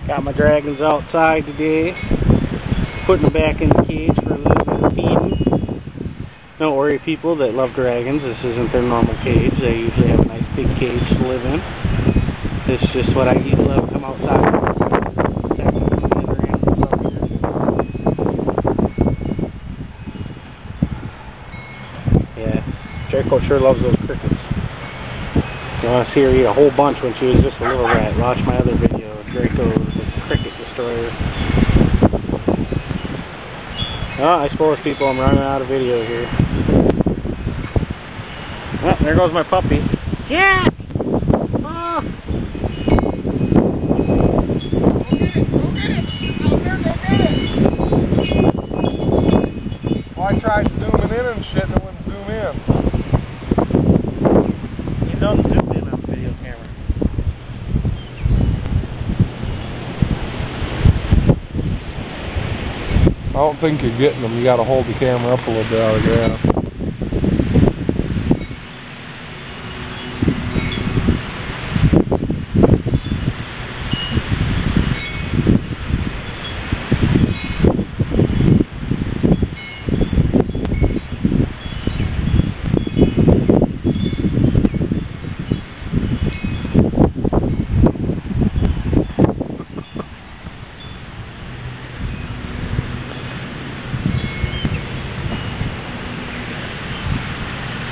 Got my dragons outside today. Putting them back in the cage for a little bit of feeding. Don't worry, people that love dragons, this isn't their normal cage. They usually have a nice big cage to live in. It's just what I used to love to come outside. Yeah, Draco sure loves those crickets. You want to see her eat a whole bunch when she was just a little rat. Watch my other video, Draco the cricket destroyer. Oh, I suppose, people, I'm running out of video here. Oh, there goes my puppy. Yeah! Oh. Well, I tried zooming in and shit and it wouldn't zoom in. You don't zoom in on the video camera. I don't think you're getting them. You got to hold the camera up a little bit out of the ground.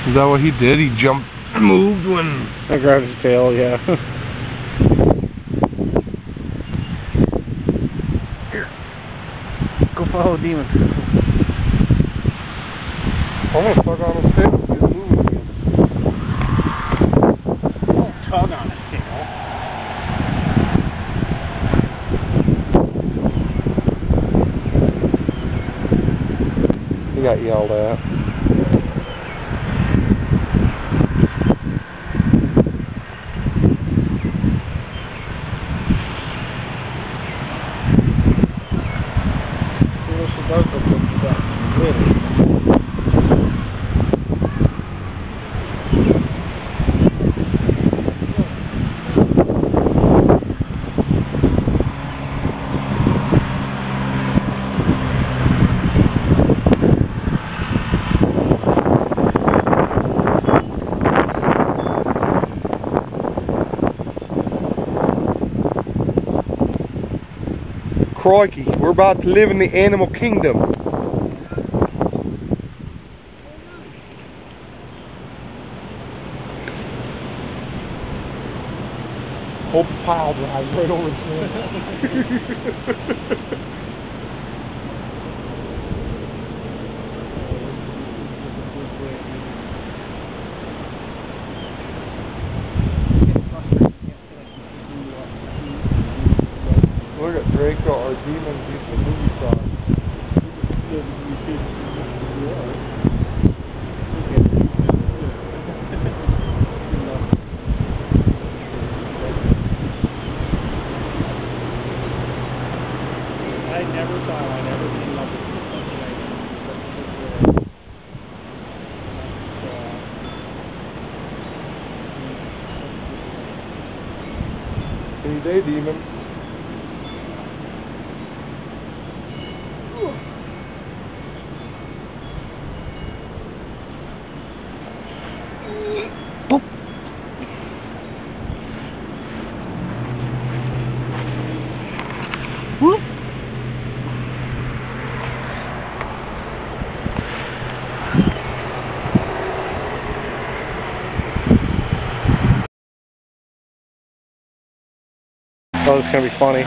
Is that what he did? He jumped and moved when I grabbed his tail, yeah. Here. Go follow Demon. I'm gonna tug on his tail and get him moving again. Don't tug on his tail. He got yelled at. Crikey, we're about to live in the animal kingdom. Hope the pile drives right over the Look at Draco, our demon, he's the movie star. I never saw him. I never seen love with Any day, demon. Whoop. Oh, it's gonna be funny.